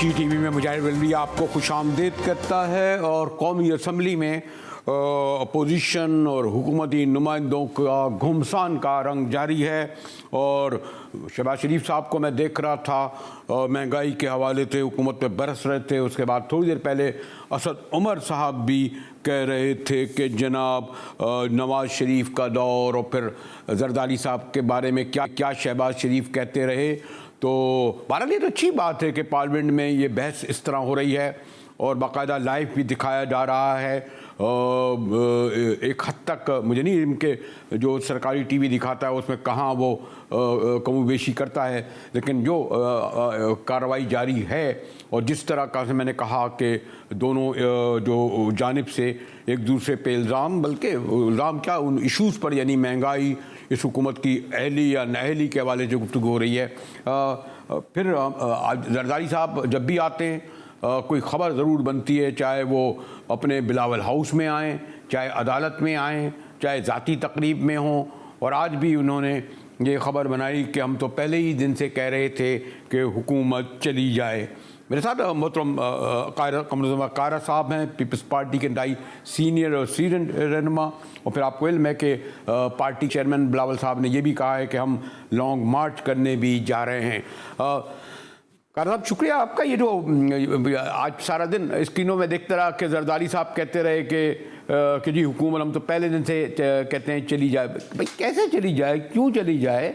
TV में मुजाहिर वल्दी आपको खुशामदीद करता है। और कौमी असम्बली में अपोजिशन और हुकूमती नुमाइंदों का घुमसान का रंग जारी है। और शहबाज शरीफ साहब को मैं देख रहा था, महंगाई के हवाले से हुकूमत पे बरस रहे थे। उसके बाद थोड़ी देर पहले असद उमर साहब भी कह रहे थे कि जनाब नवाज़ शरीफ का दौर, और फिर जरदारी साहब के बारे में क्या क्या शहबाज शरीफ कहते रहे। तो बहरहाल ये तो अच्छी बात है कि पार्लियामेंट में ये बहस इस तरह हो रही है और बाकायदा लाइव भी दिखाया जा रहा है। एक हद तक मुझे नहीं इनके जो सरकारी टीवी दिखाता है उसमें कहाँ वो कमोबेशी करता है, लेकिन जो कार्रवाई जारी है और जिस तरह का से मैंने कहा कि दोनों जो जानिब से एक दूसरे पे इल्ज़ाम, बल्कि इल्ज़ाम क्या, उन इश्यूज़ पर यानी महंगाई, इस हुकूमत की अहली या नाअहली के हवाले से गुफ्तगू हो रही है। फिर जरदारी साहब जब भी आते हैं कोई ख़बर ज़रूर बनती है, चाहे वो अपने बिलावल हाउस में आएँ, चाहे अदालत में आएँ, चाहे ज़ाती तकरीब में हों। और आज भी उन्होंने ये ख़बर बनाई कि हम तो पहले ही दिन से कह रहे थे कि हुकूमत चली जाए। मेरे साथ मोहतरम कमरुज़्ज़मा कारा साहब हैं, पीपल्स पार्टी के इंतहाई सीनियर और सीनियर रहनुमा। और फिर आपको इल्म है कि पार्टी चेयरमैन बिलावल साहब ने यह भी कहा है कि हम लॉन्ग मार्च करने भी जा रहे हैं। कारा साहब शुक्रिया आपका। ये जो आज सारा दिन स्क्रीनों में देखते रहा कि जरदारी साहब कहते रहे कि जी हुकूमत हम तो पहले दिन से कहते हैं चली जाए। भाई कैसे चली जाए, क्यों चली जाए?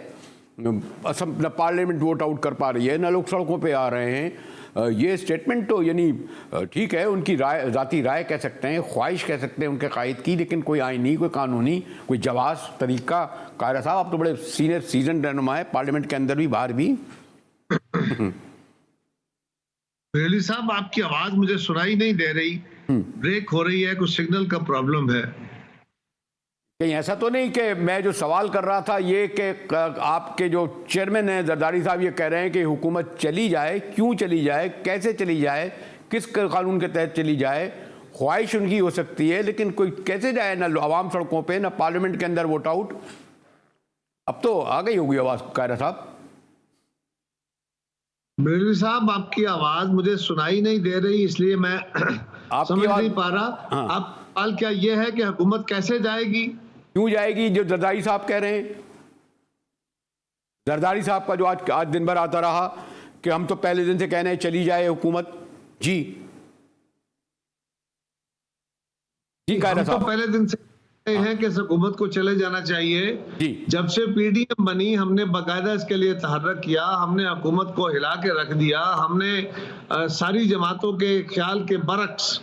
असम न पार्लियामेंट वोट आउट कर पा रही है, न लोग सड़कों पे आ रहे हैं। ये स्टेटमेंट तो यानी ठीक है, उनकी राय, ज़ाती राय कह सकते हैं, ख्वाहिश कह सकते हैं उनके कायद की, लेकिन कोई आईनी, कोई कानूनी, कोई जवाज़ तरीका। कायरा साहब आप तो बड़े सीनियर सीजन रहनुमा है पार्लियामेंट के अंदर भी बाहर भी। बरेली साहब, आपकी आवाज मुझे सुनाई नहीं दे रही, ब्रेक हो रही है, कुछ सिग्नल का प्रॉब्लम है। कहीं ऐसा तो नहीं कि मैं जो सवाल कर रहा था ये कि आपके जो चेयरमैन हैं जरदारी साहब ये कह रहे हैं कि हुकूमत चली जाए, क्यों चली जाए, कैसे चली जाए, किस कानून के तहत चली जाए? ख्वाहिश उनकी हो सकती है, लेकिन कोई कैसे जाए? ना आवाम सड़कों पे, ना पार्लियामेंट के अंदर वोट आउट। अब तो आ गई होगी आवाज कायरा साहब। बरेली साहब, आपकी आवाज मुझे सुनाई नहीं दे रही, इसलिए मैं समझ नहीं पा रहा। हाँ। आप सवाल क्या ये है कि हुकूमत कैसे जाएगी, क्यों जाएगी, जो जरदारी साहब कह रहे हैं? जरदारी साहब का जो आज दिन भर आता रहा कि हम तो पहले दिन से कह रहे हैं चली जाए हुकूमत। जी जी कायरा साहब, तो पहले दिन से हैं कि हुकूमत को चले जाना चाहिए जी। जब से पीडीएम बनी हमने बाकायदा इसके लिए तहर्रक किया, हमने हुकूमत को हिला के रख दिया। हमने सारी जमातों के ख्याल के बरक्स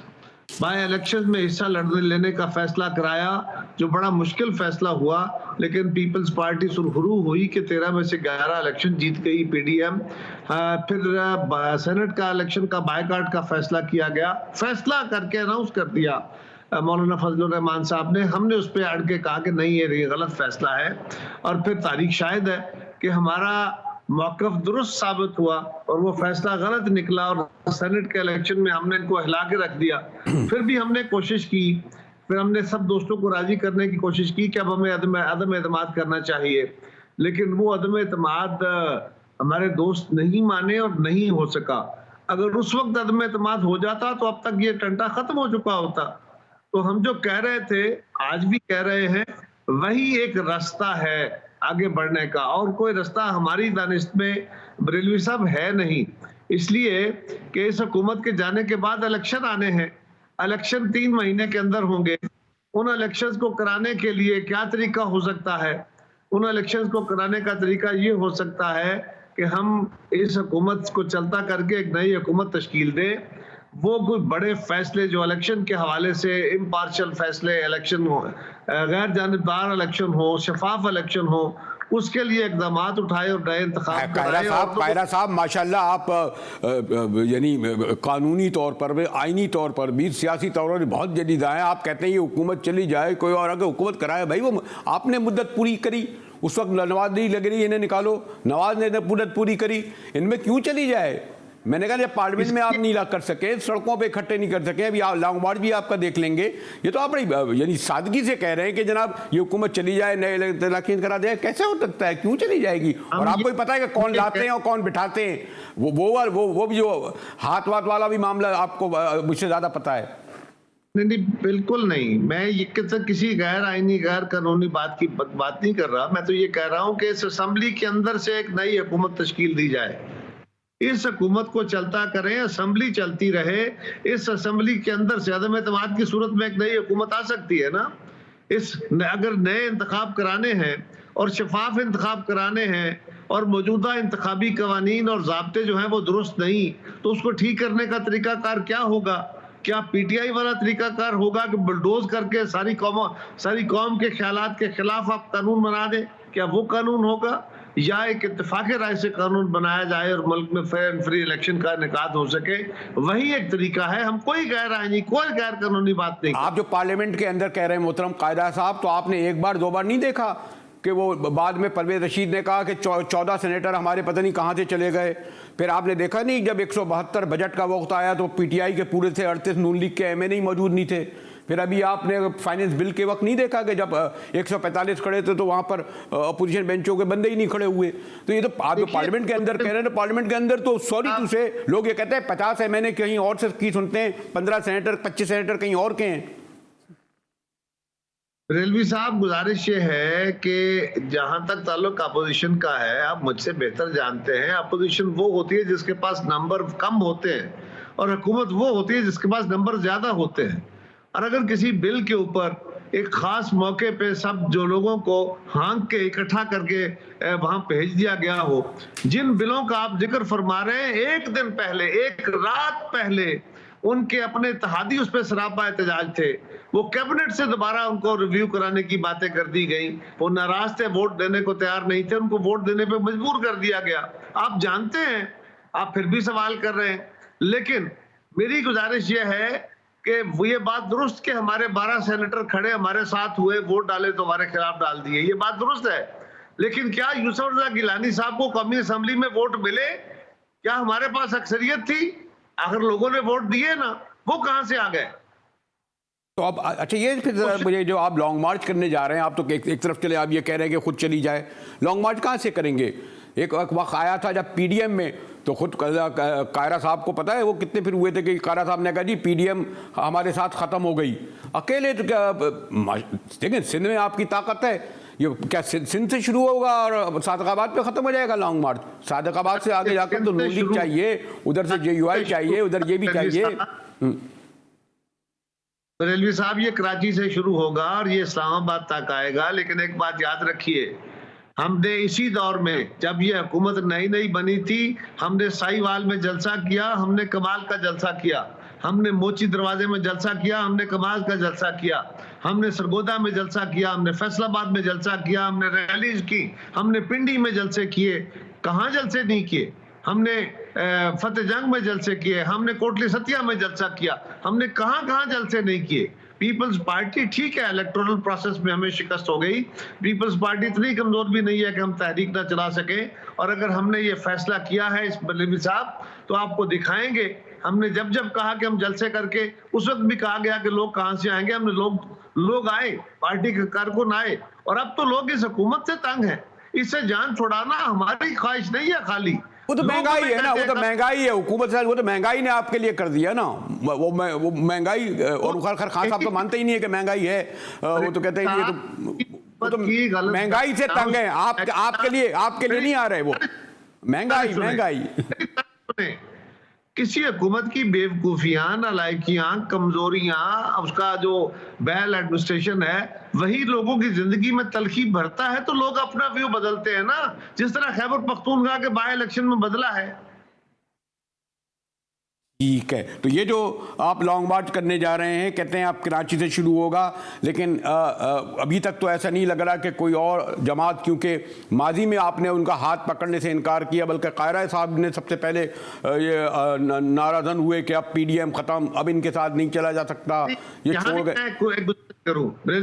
बाय इलेक्शन में हिस्सा लेने का फैसला कराया, जो बड़ा मुश्किल फैसला हुआ, लेकिन पीपल्स पार्टी सुरखरू हुई कि 13 में से 11 इलेक्शन जीत गई पीडीएम। फिर सेनेट का इलेक्शन का बायकॉट का फैसला किया गया, फैसला करके अनाउंस कर दिया मौलाना फजलुर रहमान साहब ने। हमने उस पर अड़ के कहा कि नहीं, ये गलत फैसला है। और फिर तारीख शायद है कि हमारा मौक़िफ़ दुरुस्त साबित हुआ और वो फैसला गलत निकला और सेनेट के इलेक्शन में हमने इनको हिला के रख दिया। फिर भी हमने कोशिश की, फिर हमने सब दोस्तों को राजी करने की कोशिश की कि अब हमें अदम एतमाद करना चाहिए, लेकिन वो अदम एतमाद हमारे दोस्त नहीं माने और नहीं हो सका। अगर उस वक्त अदम एतमाद हो जाता तो अब तक ये टंटा खत्म हो चुका होता। तो हम जो कह रहे थे, आज भी कह रहे हैं, वही एक रास्ता है आगे बढ़ने का, और कोई रास्ता हमारी दानिश में बरेलवी साहब है नहीं। इसलिए कि इस हुकूमत के जाने के बाद इलेक्शन आने हैं, इलेक्शन 3 महीने के अंदर होंगे। उन इलेक्शंस को कराने के लिए क्या तरीका हो सकता है? उन इलेक्शंस को कराने का तरीका ये हो सकता है कि हम इस हुकूमत को चलता करके एक नई हुकूमत तश्कील दें। वो कुछ बड़े फैसले जो इलेक्शन के हवाले से इम्पार्शियल फैसले, इलेक्शन हो, गैर जानिबदार इलेक्शन हो, शफाफ इलेक्शन हो, उसके लिए इकदाम उठाए और नए इंतखाब कराए। कायरा साहब माशाल्लाह, आप यानी कानूनी तौर पर भी, आईनी तौर पर भी, सियासी तौर पर भी बहुत जदीद आए। आप कहते हैं ये हुकूमत चली जाए, कोई और अगर हुकूमत कराए, भाई वो आपने मुद्दत पूरी करी, उस वक्त नवाज नहीं लग रही, इन्हें निकालो। नवाज ने मुद्दत पूरी करी, इनमें क्यों चली जाए? मैंने कहा जब पार्लियामेंट में आप नहीं ला कर सके, सड़कों पे इकट्ठे नहीं कर सके, अभी लॉन्ग मार्च भी आपका देख लेंगे। ये तो आप बड़ी यानी सादगी से कह रहे हैं कि जनाब ये हुकूमत चली जाए, नए तलाकीन करा दे। कैसे हो सकता है, क्यों चली जाएगी? और आपको ही पता है कि कौन लाते हैं और कौन बिठाते हैं। वो भी जो हाथ वाथ वाला भी मामला आपको मुझसे ज्यादा पता है। नहीं, बिल्कुल नहीं। मैं ये किसी गैर आईनी गैर कानूनी बात की बात नहीं कर रहा। मैं तो ये कह रहा हूं कि इस असेंबली के अंदर से एक नई हुकूमत तश्कील दी जाए, इस हुकूमत को चलता करें, असेंबली चलती रहे। इस असेंबली के अंदर से अदम एतमाद की सूरत में एक नई हुकूमत आ सकती है ना। अगर नए इंतखाब कराने हैं और शफाफ इंतखाब कराने हैं और मौजूदा इंतखाबी कवानीन और ज़ाब्ते जो हैं वो दुरुस्त नहीं, तो उसको ठीक करने का तरीकाकार क्या होगा? क्या पीटीआई वाला तरीकाकार होगा कि बुलडोज करके सारी कौम के ख्यालात के खिलाफ आप कानून बना दें? क्या वो कानून होगा? या एक इत्तेफाक़ राय से कानून बनाया जाए और मुल्क में फेयर एंड फ्री इलेक्शन का इनेकाद हो सके? वही एक तरीका है। हम कोई गैर आईनी, कोई गैर कानूनी बात नहीं। आप जो पार्लियामेंट के अंदर कह रहे हैं मोहतरम कायदा साहब, तो आपने एक बार दो बार नहीं देखा कि वो बाद में परवेज रशीद ने कहा कि 14 सेनेटर हमारे पता नहीं कहाँ से चले गए। फिर आपने देखा नहीं जब 172 बजट का वक्त आया तो पीटीआई के पूरे से 38 नून लीग के एमएनए मौजूद नहीं थे। फिर अभी आपने फाइनेंस बिल के वक्त नहीं देखा कि जब 145 खड़े थे तो वहाँ पर अपोजिशन बेंचों के बंदे ही नहीं खड़े हुए। तो ये तो आप जो पार्लियामेंट के अंदर कह रहे हैं, पार्लियामेंट के अंदर तो सॉरी टू से लोग ये कहते हैं 50 एमएनए कहीं और से की सुनते हैं, 15 सेनेटर 25 सेनेटर कहीं और के हैं। रेलवी साहब, गुजारिश ये है कि जहां तक ताल्लुक अपोजिशन का है, आप मुझसे बेहतर जानते हैं, अपोजिशन वो होती है जिसके पास नंबर कम होते हैं और हुकूमत वो होती है जिसके पास नंबर ज्यादा होते हैं। और अगर किसी बिल के ऊपर एक खास मौके पे सब जो लोगों को हाँक के इकट्ठा करके वहां भेज दिया गया हो, जिन बिलों का आप जिक्र फरमा रहे हैं, एक दिन पहले, एक रात पहले उनके अपने इत्तेहादी उस पर सरापा एहतजाज थे, वो कैबिनेट से दोबारा उनको रिव्यू कराने की बातें कर दी गई। वो नाराज थे, वोट देने को तैयार नहीं थे, उनको वोट देने पे मजबूर कर दिया गया। आप जानते हैं, आप फिर भी सवाल कर रहे हैं। लेकिन मेरी गुजारिश ये है कि वो ये बात दुरुस्त कि हमारे 12 सेनेटर खड़े हमारे साथ हुए, वोट डाले तो हमारे खिलाफ डाल दिए, ये बात दुरुस्त है। लेकिन क्या यूसुफ रज़ा गिलानी साहब को कौमी असेंबली में वोट मिले? क्या हमारे पास अक्सरियत थी? अगर लोगों ने वोट दिए ना, वो कहां से आ गए? तो अब अच्छा, ये फिर मुझे जो आप लॉन्ग मार्च करने जा रहे हैं, आप तो एक तरफ चले, आप ये कह रहे हैं कि खुद चली जाए, लॉन्ग मार्च कहाँ से करेंगे? एक वक्त आया था जब पीडीएम में, तो खुद कायरा साहब को पता है वो कितने फिर हुए थे कि कायरा साहब ने कहा जी पीडीएम हमारे साथ ख़त्म हो गई। अकेले तो क्या, देखिए सिंध में आपकी ताकत है, ये क्या सिंध से शुरू होगा और सादकाबाद पे ख़त्म हो जाएगा लॉन्ग मार्च? सादकाबाद से आगे जाकर तो नून लीग चाहिए, उधर से जेयूआई चाहिए, उधर ये भी चाहिए। रेलवी साहब, ये कराची से शुरू होगा और ये इस्लामाबाद तक आएगा। लेकिन एक बात याद रखिए, हमने इसी दौर में, जब ये हुकूमत नई नई बनी थी, हमने साहिवाल में जलसा किया, हमने कमाल का जलसा किया, हमने मोची दरवाजे में जलसा किया, हमने कमाल का जलसा किया, हमने सरगोदा में जलसा किया, हमने फैसलाबाद में जलसा किया, हमने रैलीज की, हमने पिंडी में जलसे किए। कहाँ जलसे नहीं किए? हमने फतेह जंग में जलसे किए, हमने कोटली सतिया में जलसा किया, हमने कहाँ कहाँ जलसे नहीं किए। पीपल्स पार्टी, ठीक है, इलेक्टोरल प्रोसेस में हमें शिकस्त हो गई, पीपल्स पार्टी इतनी कमजोर भी नहीं है कि हम तहरीक ना चला सके। और अगर हमने ये फैसला किया है इस रेलवी साहब, तो आपको दिखाएंगे। हमने जब जब कहा कि हम जलसे करके, उस वक्त भी कहा गया कि लोग कहाँ से आएंगे। हमने लोग आए, पार्टी के कारकुन आए, और अब तो लोग इस हुकूमत से तंग हैं। इससे जान छुड़ाना हमारी ख्वाहिश नहीं है खाली, वो तो महंगाई है ना, वो तो महंगाई है हुकूमत से, वो तो महंगाई ने आपके लिए कर दिया ना। वो महंगाई, और खैर खान साहब तो मानते ही नहीं है कि महंगाई है, वो तो कहते ही नहीं, तो महंगाई से तंग है। आपके लिए नहीं आ रहे वो महंगाई। किसी हुकूमत की बेवकूफियां, नालायकियां, कमजोरियां, उसका जो बैल एडमिनिस्ट्रेशन है, वही लोगों की जिंदगी में तलखी भरता है, तो लोग अपना व्यू बदलते हैं ना। जिस तरह खैबर पख्तूनख्वा के बाय इलेक्शन में बदला है। ठीक है, तो ये जो आप लॉन्ग मार्च करने जा रहे हैं, कहते हैं आप कराची से शुरू होगा, लेकिन अभी तक तो ऐसा नहीं लग रहा कि कोई और जमात, क्योंकि माजी में आपने उनका हाथ पकड़ने से इनकार किया, बल्कि कायरा साहब ने सबसे पहले ये नाराजन हुए कि अब पीडीएम खत्म, अब इनके साथ नहीं चला जा सकता, ये छोड़ गए।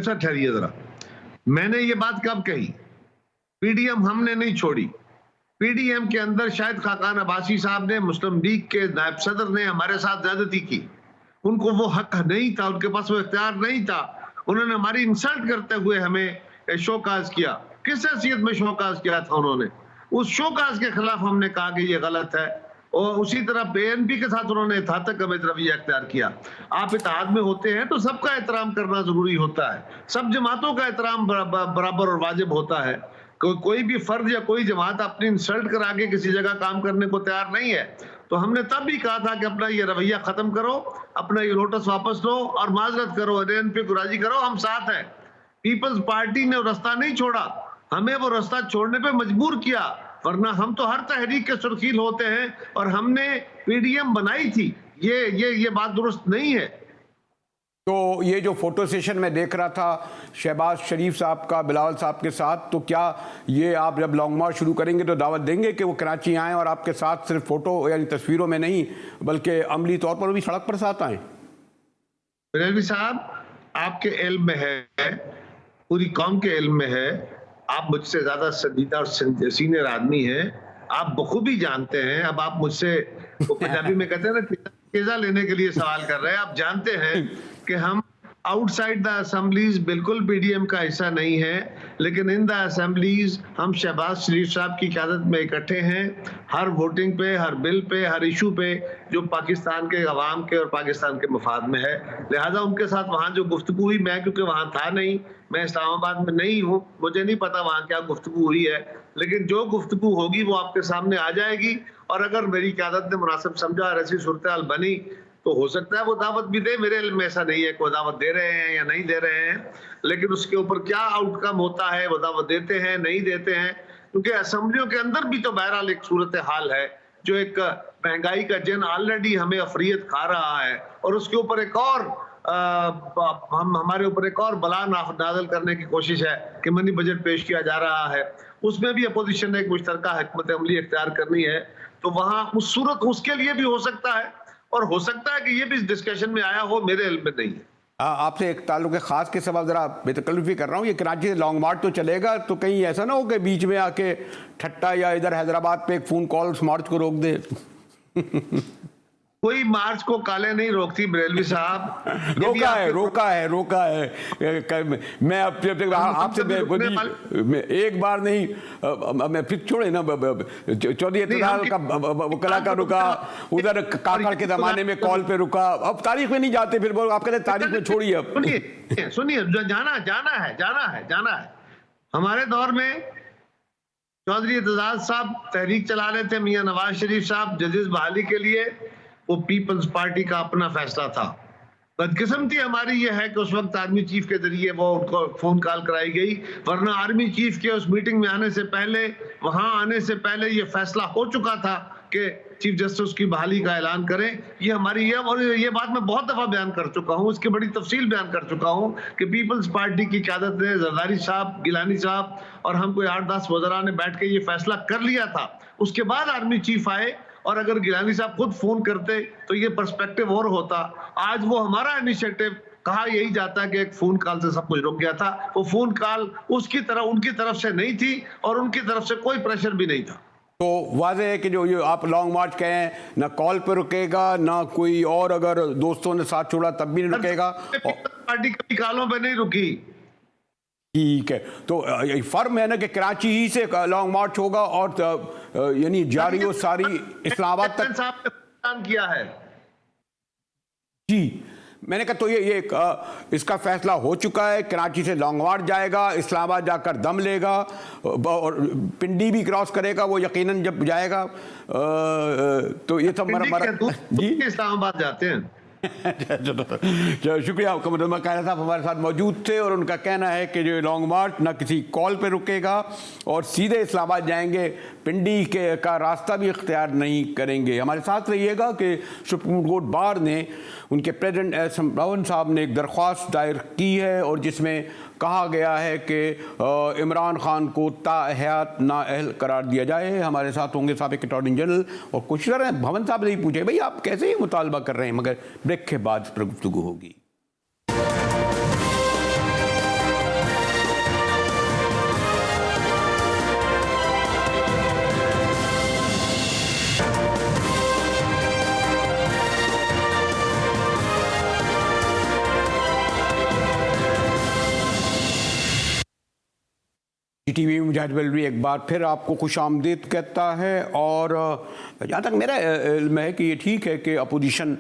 ठहरिए जरा, मैंने ये बात कब कही? पीडीएम हमने नहीं छोड़ी, पीडीएम के अंदर शाहिद खाकान अब्बासी साहब ने, मुस्लिम लीग के नायब सदर ने हमारे साथ ज्यादती की। उनको वो हक नहीं था, उनके पास वो इख्तियार नहीं था। उन्होंने हमारी इंसल्ट करते हुए हमें शोकाज किया। किस हैसियत में शोकाज किया था उन्होंने? उस शोकाज के खिलाफ हमने कहा कि ये गलत है। और उसी तरह बीएनपी के साथ उन्होंने घातक अवैध रवैया अख्तियार किया। आप इत्तेहाद में होते हैं तो सबका एहतराम करना जरूरी होता है, सब जमातों का एहतराम बराबर और वाजिब होता है। कोई भी फर्द या कोई जमात अपनी इंसल्ट करा के किसी जगह काम करने को तैयार नहीं है। तो हमने तब भी कहा था कि अपना ये रवैया खत्म करो, अपना ये नोटिस वापस लो और माजरत करो, एनपी को राजी करो, हम साथ हैं। पीपल्स पार्टी ने रास्ता नहीं छोड़ा, हमें वो रास्ता छोड़ने पे मजबूर किया, वरना हम तो हर तहरीक के सुर्खील होते हैं और हमने पीडीएम बनाई थी। ये बात दुरुस्त नहीं है। तो ये जो फोटो सेशन में देख रहा था शहबाज शरीफ साहब का बिलावल साहब के साथ, तो क्या ये आप जब लॉन्ग मार्च शुरू करेंगे तो दावत देंगे कि वो कराची आएँ और आपके साथ सिर्फ फोटो यानी तस्वीरों में नहीं बल्कि अमली तौर पर भी सड़क पर साथ आएँ? बिलावल साहब, आपके इल्म में है, पूरी कौम के इल्म में है, आप मुझसे ज्यादा संजीदा और सीनियर आदमी हैं, आप बखूबी जानते हैं। अब आप मुझसे पंजाबी में कहते हैं ना, केजा लेने के लिए सवाल कर रहे हैं। आप जानते हैं कि हम आउटसाइड द असेंबलीज बिल्कुल पीडीएम का हिस्सा नहीं है, लेकिन इन द असेंबलीज हम शहबाज शरीफ साहब की क़यादत में इकट्ठे हैं, हर वोटिंग पे, हर बिल पे, हर इशू पे जो पाकिस्तान के अवाम के और पाकिस्तान के मफाद में है। लिहाजा उनके साथ वहाँ जो गुफ्तगू हुई, मैं क्योंकि वहाँ था नहीं, मैं इस्लामाबाद में नहीं हूँ, मुझे नहीं पता वहाँ क्या गुफ्तगू हुई है, लेकिन जो गुफ्तगू होगी वो आपके सामने आ जाएगी। और अगर मेरी क़यादत ने मुनासिब समझा और ऐसी सूरत हाल बनी तो हो सकता है वो दावत भी दे। मेरे इल्म में ऐसा नहीं है कि वो दावत दे रहे हैं या नहीं दे रहे हैं, लेकिन उसके ऊपर क्या आउटकम होता है, वो दावत देते हैं नहीं देते हैं, क्योंकि असेंबलियों के अंदर भी तो बहरहाल एक सूरत हाल है जो एक महंगाई का जन ऑलरेडी हमें अफरियत खा रहा है और उसके ऊपर एक और हमारे ऊपर एक और बला नाज़िल करने की कोशिश है कि मनी बजट पेश किया जा रहा है। उसमें भी अपोजिशन ने एक मुश्तरका हिकमत अमली इख्तियार करनी है, तो वहां उस सूरत उसके लिए भी हो सकता है और हो सकता है कि ये भी इस डिस्कशन में आया हो, मेरे इल्म में नहीं है। आपसे एक ताल्लुक खास के सबब जरा बेतकल्लुफी कर रहा हूँ, ये कराची से लॉन्ग मार्च तो चलेगा, तो कहीं ऐसा ना हो कि बीच में आके ठट्टा या इधर हैदराबाद पे एक फोन कॉल मार्च को रोक दे? कोई मार्च को काले नहीं रोकती बरेलवी साहब। रोका है। मैं आपसे एक बार नहीं, मैं फिर छोड़े ना, चौधरी इत्तेदाल का वकला का रुका, उधर काकड़ के जमाने में कॉल पे रुका, अब तारीख में नहीं जाते, फिर आप कहते तारीख में छोड़िए। अब सुनिए, जाना है। हमारे दौर में चौधरी इत्तेदाल साहब तहरीक चला रहे थे, मियां नवाज शरीफ साहब जजेस बहाली के लिए, वो पीपल्स पार्टी का अपना फैसला था। बदकिस्मती हमारी यह है कि उस वक्त आर्मी चीफ के जरिए वो उनको फोन कॉल कराई गई, वरना आर्मी चीफ के उस मीटिंग में आने से पहले, वहां आने से पहले ये फैसला हो चुका था कि चीफ जस्टिस की बहाली का ऐलान करें। ये हमारी और ये बात मैं बहुत दफा बयान कर चुका हूँ, इसकी बड़ी तफसील बयान कर चुका हूँ कि पीपल्स पार्टी की क़यादत ने, जरदारी साहब, गिलानी साहब और हम कोई 8-10 वज़रा ने बैठ के ये फैसला कर लिया था। उसके बाद आर्मी चीफ आए और अगर गिलानी साहब खुद फोन करते तो ये पर्सपेक्टिव और होता। आज वो हमारा इनिशिएटिव कहा यही जाता है कि एक फोन कॉल से सब कुछ रुक गया था। वो फोन कॉल उनकी तरफ से नहीं थी और उनकी तरफ से कोई प्रेशर भी नहीं था। तो वाज़ेह है कि जो ये आप लॉन्ग मार्च कहें, ना कॉल पे रुकेगा, ना कोई और अगर दोस्तों ने साथ छोड़ा तब भी नहीं रुकेगा। पार्टी कभी कॉलों पे नहीं रुकी। ठीक है, तो फर्म है ना कि कराची ही से लॉन्ग मार्च होगा और यानी जारी हो सारी इस्लामाबाद तक साहब किया है। जी, मैंने कहा तो ये इसका फैसला हो चुका है, कराची से लॉन्ग मार्च जाएगा, इस्लामाबाद जाकर दम लेगा और पिंडी भी क्रॉस करेगा वो यकीनन जब जाएगा। तो ये सब जी इस्लामाबाद जाते हैं। शुक्रिया। कमरुद्दीन कायरा साहब हमारे साथ मौजूद थे और उनका कहना है कि जो लॉन्ग मार्च ना किसी कॉल पे रुकेगा और सीधे इस्लामाबाद जाएंगे, पिंडी का रास्ता भी इख्तियार नहीं करेंगे। हमारे साथ रहिएगा कि सुप्रीम कोर्ट बार ने उनके प्रेसिडेंट एहसन रावत साहब ने एक दरख्वास्त दायर की है और जिसमें कहा गया है कि इमरान खान को ताहयात नाअहल करार दिया जाए। हमारे साथ होंगे साबिक अटॉर्नी जनरल और कोशिश कर रहे हैं भवन साहब ने पूछे भाई आप कैसे ही मुतालबा कर रहे हैं, मगर ब्रेक के बाद इस पर गुफ्तगू होगी। टीवी मुजाहिद बलवी एक बार फिर आपको खुशामदीद कहता है। और जहाँ तक मेरा इल्म है कि ये ठीक है कि अपोजिशन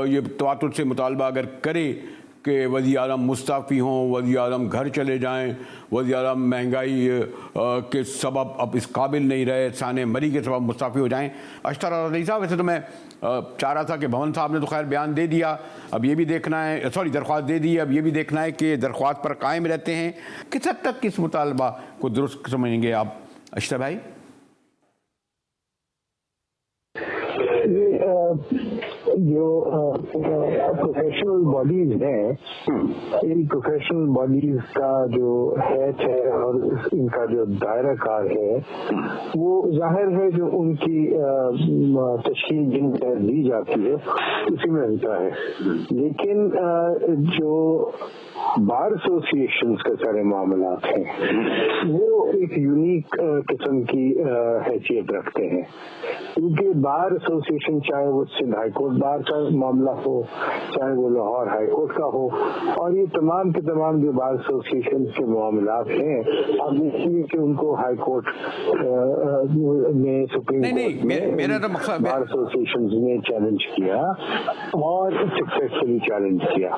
ये तवातुर से मुतालबा अगर करे कि वज़ीर आज़म मुस्तफ़ी हों, वज़ीर आज़म घर चले जाएं, वज़ीर आज़म महंगाई के सबब अब इस काबिल नहीं रहे, साने मरी के सबब मुस्तफ़ी हो जाएं। अशतर अली साहब, वैसे तो मैं चाह रहा था कि भवन साहब ने तो खैर बयान दे दिया, अब ये भी देखना है, सॉरी दरख्वास्त दे दी है, अब ये भी देखना है कि दरख्वास्त पर कायम रहते हैं। किस हद तक इस मुतालबा को दुरुस्त समझेंगे आप अशतर भाई? जो प्रोफेशनल बॉडीज हैं, इन प्रोफेशनल बॉडीज का जो हैच है और इनका जो दायरा कार है, वो जाहिर है जो उनकी तशकील जिन दी जाती है उसी में होता है। लेकिन जो बार एसोसिएशंस के सारे मामला हैं वो एक यूनिक किस्म की हैसियत रखते हैं, क्योंकि बार एसोसिएशन चाहे वो सिंध हाई कोर्ट बार का मामला हो, चाहे वो लाहौर हाई कोर्ट का हो, और ये तमाम के तमाम जो बार एसोसिएशन के मामला हैं, आप देखिए कि उनको हाई कोर्ट में, सुप्रीम कोर्ट में मेरा तो मकसद बार एसोसिएशन ने चैलेंज किया और सक्सेसफुली चैलेंज किया,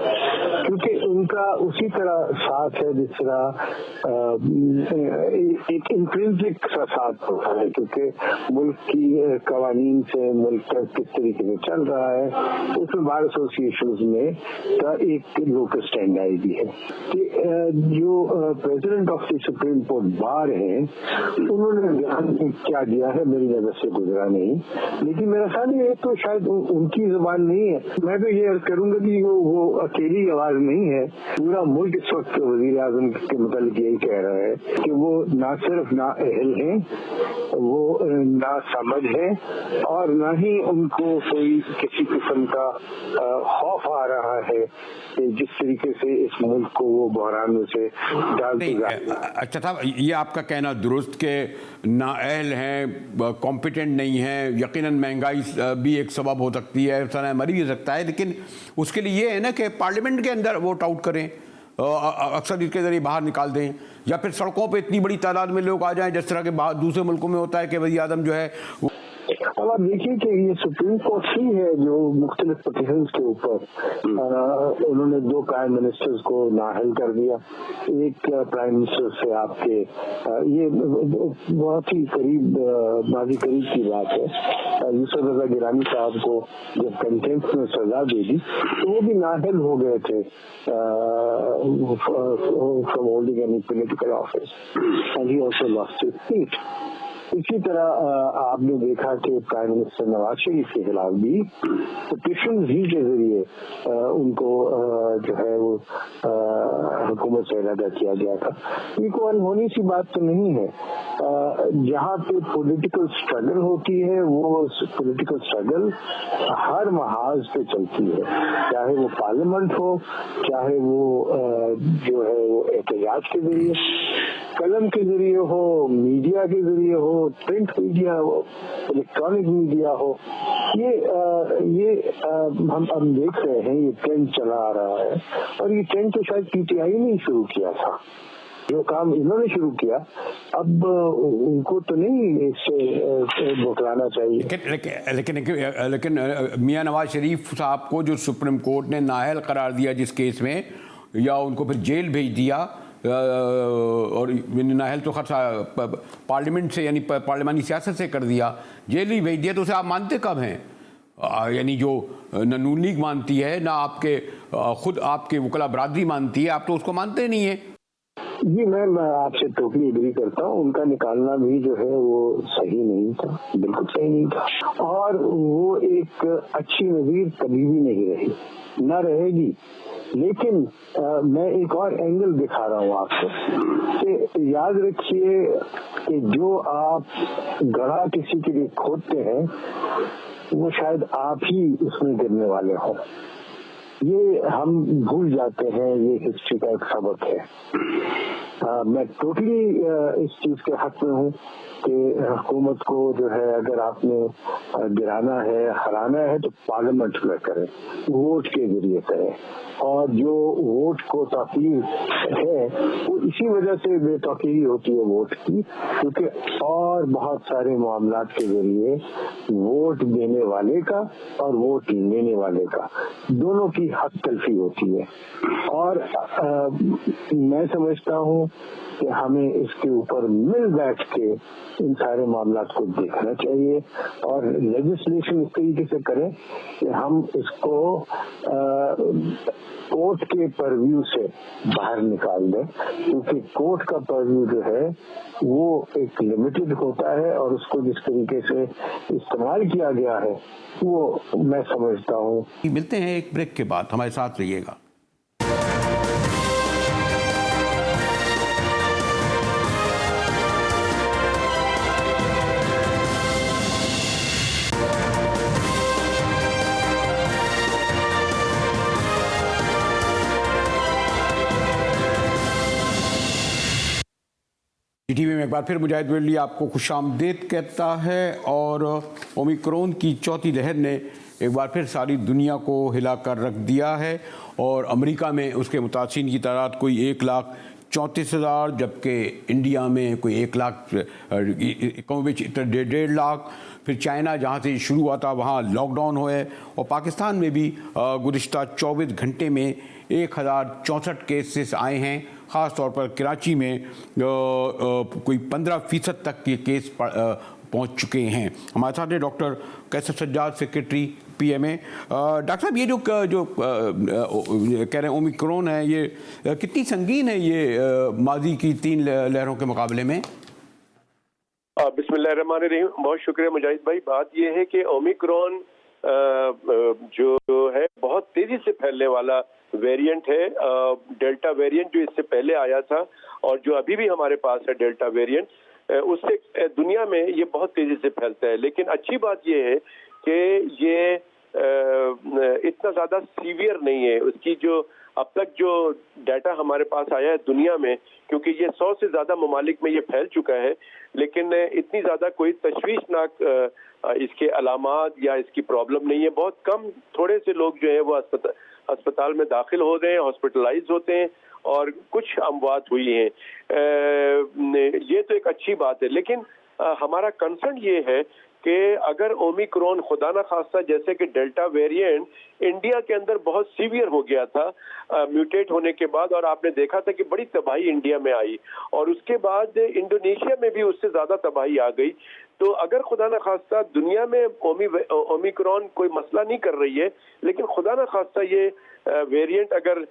क्योंकि उनका उसी तरह साथ है जिस तरह एक इंट्रिंसिक सा साथ होता है, क्योंकि मुल्क की कवानीन से मुल्क का किस तरीके से चल रहा है उसमें बार एसोसिएशन में का एक लोकल स्टैंड आई भी है कि जो president of the supreme court bar हैं उन्होंने ध्यान क्या दिया है मेरी नजर से गुजरा नहीं, लेकिन मेरा ख्याल है तो शायद उनकी जुबान नहीं है। मैं तो ये अर्ज करूंगा कि वो अकेली आवाज नहीं है, पूरा मुल्क इस वक्त वजीर आजम के मुतालिक यही कह रहा है कि वो ना सिर्फ ना अहल हैं, वो ना समझ है और ना ही उनको कोई किसी किस्म का खौफ आ रहा है कि जिस तरीके से इस मुल्क को वो बहरान में से डालते जा रहे हैं। अच्छा साहब, ये आपका कहना दुरुस्त के नाअहल हैं, कॉम्पिटेंट नहीं हैं, यकीनन महंगाई भी एक सबब हो सकती है, सना मरी हो सकता है, लेकिन उसके लिए ये है ना कि पार्लियामेंट के अंदर वोट आउट करें, अक्सर इसके जरिए बाहर निकाल दें, या फिर सड़कों पे इतनी बड़ी तादाद में लोग आ जाएं जिस तरह के दूसरे मुल्कों में होता है कि वज़ीर आज़म जो है। अब आप देखिए कि ये सुप्रीम कोर्ट ही है जो मुख्तलिफ पिटीशंस के ऊपर उन्होंने 2 प्राइम मिनिस्टर्स को नाअहल कर दिया। एक प्राइम मिनिस्टर से आपके ये बहुत ही करीब माजी करीब की बात है, यूसुफ रजा गिलानी साहब को जब कंटेम्प्ट में सजा दे दी तो वो भी नाअहल हो गए थे from holding any political office and he also lost his seat. इसी तरह आपने देखा कि प्राइम मिनिस्टर नवाज शरीफ के खिलाफ भी पिटीशन ही के जरिए उनको जो है वो हुकूमत से अलग किया गया था। ये कोई अनहोनी सी बात तो नहीं है। जहाँ पे पॉलिटिकल स्ट्रगल होती है वो पॉलिटिकल स्ट्रगल हर महाज पे चलती है, चाहे वो पार्लियामेंट हो, चाहे वो जो है वो एहतजाज के जरिए, कलम के जरिए हो, मीडिया के जरिए हो, प्रिंट मीडिया हो, इलेक्ट्रॉनिक मीडिया हो। ये हम देख रहे हैं, ये ट्रेंड चला आ रहा है और ये ट्रेंड तो शायद पीटीआई ने शुरू किया था। जो काम इन्होंने शुरू किया अब उनको तो नहीं इससे बुकलाना चाहिए। लेकिन मियां नवाज शरीफ साहब को जो सुप्रीम कोर्ट ने नाअहल करार दिया जिस केस में, या उनको फिर जेल भेज दिया, और नाअहल तो खर्चा पार्लियामेंट से यानी पार्लियामानी सियासत से कर दिया, जेल ही भेज दिया, तो उसे आप मानते कब हैं? यानी जो न नून लीग मानती है, ना आपके खुद आपके वकला बरादरी मानती है, आप तो उसको मानते नहीं है। जी मैं आपसे टोटली एग्री करता हूँ, उनका निकालना भी जो है वो सही नहीं था, बिल्कुल सही नहीं था, और वो एक अच्छी नज़ीर कभी भी नहीं रही, न रहेगी। लेकिन मैं एक और एंगल दिखा रहा हूँ आपको कि याद रखिए कि जो आप गढ़ा किसी के लिए खोदते हैं वो शायद आप ही उसमें गिरने वाले हो। ये हम भूल जाते हैं, ये हिस्ट्री का एक सबक है। मैं टोटली इस चीज के हक में हूँ कि हुकूमत को जो है अगर आपने गिराना है, हराना है तो पार्लियामेंट में करें, वोट के जरिए करें। और जो वोट को ताकीर है वो इसी वजह से बेतौकीरी होती है वोट की, क्योंकि और बहुत सारे मामला के जरिए वोट देने वाले का और वोट लेने वाले का दोनों की हक तलफी होती है। और मैं समझता हूँ कि हमें इसके ऊपर मिल बैठ के इन सारे मामला को देखना चाहिए और लेजिस्लेशन इस तरीके से करें कि हम इसको कोर्ट के परव्यू से बाहर निकाल दें, क्योंकि कोर्ट का परव्यू जो है वो एक लिमिटेड होता है और उसको जिस तरीके से इस्तेमाल किया गया है वो मैं समझता हूँ। मिलते हैं एक ब्रेक के बाद, हमारे साथ रहिएगा। टीवी में एक बार फिर मुजाहिद वेल्ली आपको खुशामदीद कहता है। और ओमिक्रॉन की चौथी लहर ने एक बार फिर सारी दुनिया को हिलाकर रख दिया है और अमेरिका में उसके मुतासिरीन की तादाद कोई 1,34,000, जबकि इंडिया में कोई 1 लाख कम बेच 1.5 लाख। फिर चाइना जहाँ से शुरू हुआ था वहाँ लॉकडाउन हुए और पाकिस्तान में भी गुज़िश्ता 24 घंटे में 1,064 केसेस आए हैं। ख़ास तौर पर कराची में कोई 15% तक के केस पहुंच चुके हैं। हमारे साथ है डॉक्टर कैसर सज्जाद, सेक्रेटरी PMA। डॉक्टर साहब, ये जो कह रहे हैं ओमिक्रॉन है, ये कितनी संगीन है ये माजी की 3 लहरों के मुकाबले में? बिस्मिल्लाहिर्रहमानिर्रहीम। बहुत शुक्रिया मुजाहिद भाई। बात ये है कि ओमिक्रॉन जो है बहुत तेजी से फैलने वाला वेरिएंट है। डेल्टा वेरिएंट जो इससे पहले आया था और जो अभी भी हमारे पास है डेल्टा वेरिएंट, उससे दुनिया में ये बहुत तेजी से फैलता है। लेकिन अच्छी बात ये है कि ये इतना ज्यादा सीवियर नहीं है। उसकी जो अब तक जो डाटा हमारे पास आया है दुनिया में, क्योंकि ये 100 से ज्यादा ममालिक में ये फैल चुका है, लेकिन इतनी ज्यादा कोई तशवीशनाक इसके अलामात या इसकी प्रॉब्लम नहीं है। बहुत कम थोड़े से लोग जो है वो अस्पताल में दाखिल हो गए हैं, हॉस्पिटलाइज होते हैं और कुछ अमवात हुई हैं। ये तो एक अच्छी बात है। लेकिन हमारा कंसर्न ये है कि अगर ओमिक्रॉन खुदा ना खास्ता जैसे कि डेल्टा वेरिएंट इंडिया के अंदर बहुत सीवियर हो गया था म्यूटेट होने के बाद, और आपने देखा था कि बड़ी तबाही इंडिया में आई और उसके बाद इंडोनेशिया में भी उससे ज्यादा तबाही आ गई, तो अगर खुदा ना खास्ता दुनिया में ओमिक्रॉन कोई मसला नहीं कर रही है, लेकिन खुदा ना खास्ता ये वेरिएंट अगर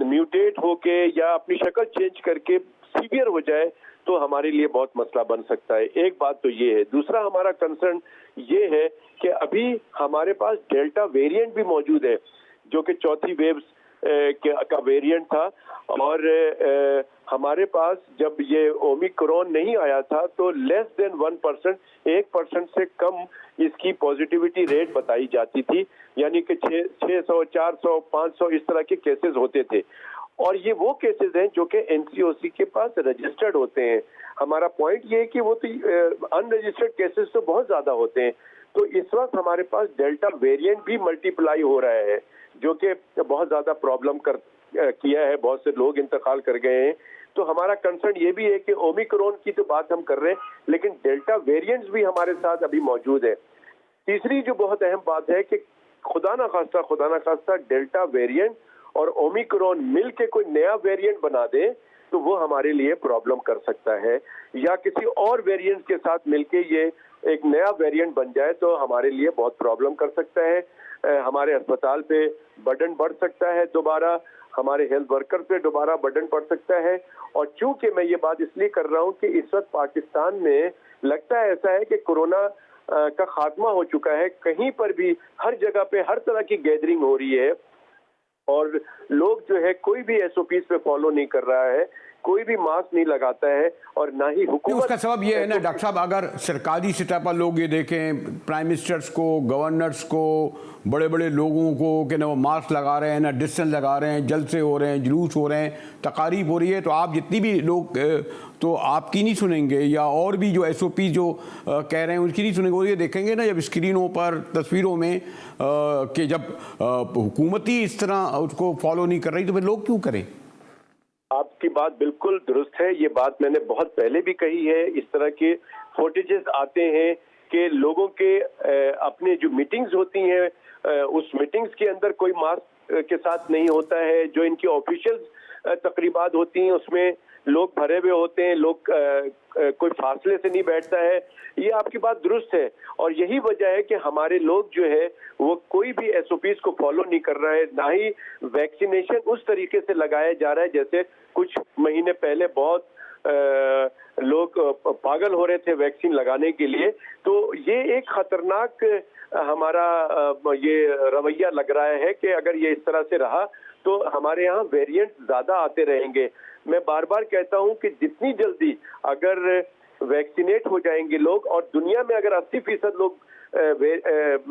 म्यूटेट होके या अपनी शक्ल चेंज करके सीवियर हो जाए तो हमारे लिए बहुत मसला बन सकता है। एक बात तो ये है। दूसरा हमारा कंसर्न ये है कि अभी हमारे पास डेल्टा वेरिएंट भी मौजूद है जो कि चौथी वेव का वेरिएंट था, और हमारे पास जब ये ओमिक्रॉन नहीं आया था तो लेस देन 1%, 1% से कम इसकी पॉजिटिविटी रेट बताई जाती थी, यानी कि 600, 400, 500 इस तरह के केसेस होते थे। और ये वो केसेस हैं जो कि NCOC के पास रजिस्टर्ड होते हैं। हमारा पॉइंट ये है कि वो तो अनरजिस्टर्ड केसेस तो बहुत ज्यादा होते हैं। तो इस वक्त हमारे पास डेल्टा वेरिएंट भी मल्टीप्लाई हो रहा है जो कि बहुत ज्यादा प्रॉब्लम किया है, बहुत से लोग इंतकाल कर गए हैं। तो हमारा कंसर्न ये भी है कि ओमिक्रॉन की तो बात हम कर रहे हैं, लेकिन डेल्टा वेरिएंट्स भी हमारे साथ अभी मौजूद है। तीसरी जो बहुत अहम बात है कि खुदा ना खास्ता डेल्टा वेरिएंट और ओमिक्रॉन मिल के कोई नया वेरिएंट बना दे तो वो हमारे लिए प्रॉब्लम कर सकता है, या किसी और वेरिएंट के साथ मिलके ये एक नया वेरिएंट बन जाए तो हमारे लिए बहुत प्रॉब्लम कर सकता है। हमारे अस्पताल पे बर्डन बढ़ सकता है, दोबारा हमारे हेल्थ वर्कर पे दोबारा बर्डन पड़ सकता है। और चूंकि मैं ये बात इसलिए कर रहा हूँ कि इस वक्त पाकिस्तान में लगता है ऐसा है कि कोरोना का खात्मा हो चुका है। कहीं पर भी हर जगह पे हर तरह की गैदरिंग हो रही है और लोग जो है कोई भी SOPs पे फॉलो नहीं कर रहा है। कोई भी मास्क नहीं लगाता है और ना ही हुकूमत। उसका सबब ये है ना डॉक्टर साहब, अगर सरकारी सतह पर लोग ये देखें, प्राइम मिनिस्टर्स को, गवर्नर्स को, बड़े बड़े लोगों को कि ना वो मास्क लगा रहे हैं, ना डिस्टेंस लगा रहे हैं, जलसे हो रहे हैं, जुलूस हो रहे हैं, तकारीब हो रही है, तो आप जितनी भी लोग तो आपकी नहीं सुनेंगे, या और भी जो SOP जो कह रहे हैं उनकी नहीं सुनेंगे। और ये देखेंगे ना जब स्क्रीनों पर, तस्वीरों में कि जब हुकूमत ही इस तरह उसको फॉलो नहीं कर रही तो फिर लोग क्यों करें? आपकी बात बिल्कुल दुरुस्त है। ये बात मैंने बहुत पहले भी कही है। इस तरह के फुटेजेस आते हैं कि लोगों के अपने जो मीटिंग्स होती हैं उस मीटिंग्स के अंदर कोई मास्क के साथ नहीं होता है। जो इनकी ऑफिशियल तकरीबात होती हैं उसमें लोग भरे हुए होते हैं, लोग कोई फासले से नहीं बैठता है। ये आपकी बात दुरुस्त है और यही वजह है कि हमारे लोग जो है वो कोई भी SOPs को फॉलो नहीं कर रहा है, ना ही वैक्सीनेशन उस तरीके से लगाया जा रहा है जैसे कुछ महीने पहले बहुत लोग पागल हो रहे थे वैक्सीन लगाने के लिए। तो ये एक खतरनाक हमारा ये रवैया लग रहा है कि अगर ये इस तरह से रहा तो हमारे यहाँ वेरिएंट ज्यादा आते रहेंगे। मैं बार बार कहता हूँ कि जितनी जल्दी अगर वैक्सीनेट हो जाएंगे लोग और दुनिया में अगर 80% लोग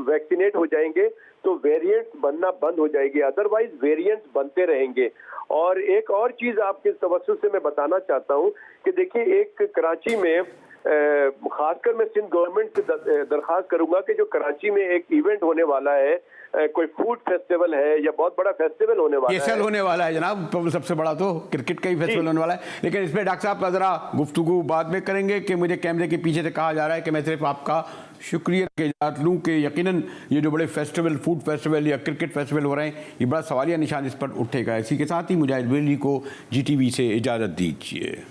वैक्सीनेट हो जाएंगे तो वेरिएंट्स बनना बंद हो जाएगी, अदरवाइज वेरिएंट्स बनते रहेंगे। और एक और चीज आपके तवज्जुह से मैं बताना चाहता हूँ कि देखिए, एक कराची में खासकर मैं सिंध गवर्नमेंट से दरखास्त करूंगा कि जो कराची में एक इवेंट होने वाला है, कोई फूड फेस्टिवल है या बहुत बड़ा फेस्टिवल होने वाला है, PSL होने वाला है जनाब, सबसे बड़ा तो क्रिकेट का ही फेस्टिवल होने वाला है। लेकिन इसमें डॉक्टर साहब का जरा गुफ्तगू बाद में करेंगे कि मुझे कैमरे के पीछे से कहा जा रहा है कि मैं सिर्फ आपका शुक्रिया के इजाज़त लूँ कि यकीनन ये जो बड़े फेस्टिवल, फूड फेस्टिवल या क्रिकेट फेस्टिवल हो रहे हैं, ये बड़ा सवालिया निशान इस पर उठेगा। इसी के साथ ही मुजाहिद बेली को GTV से इजाज़त दीजिए।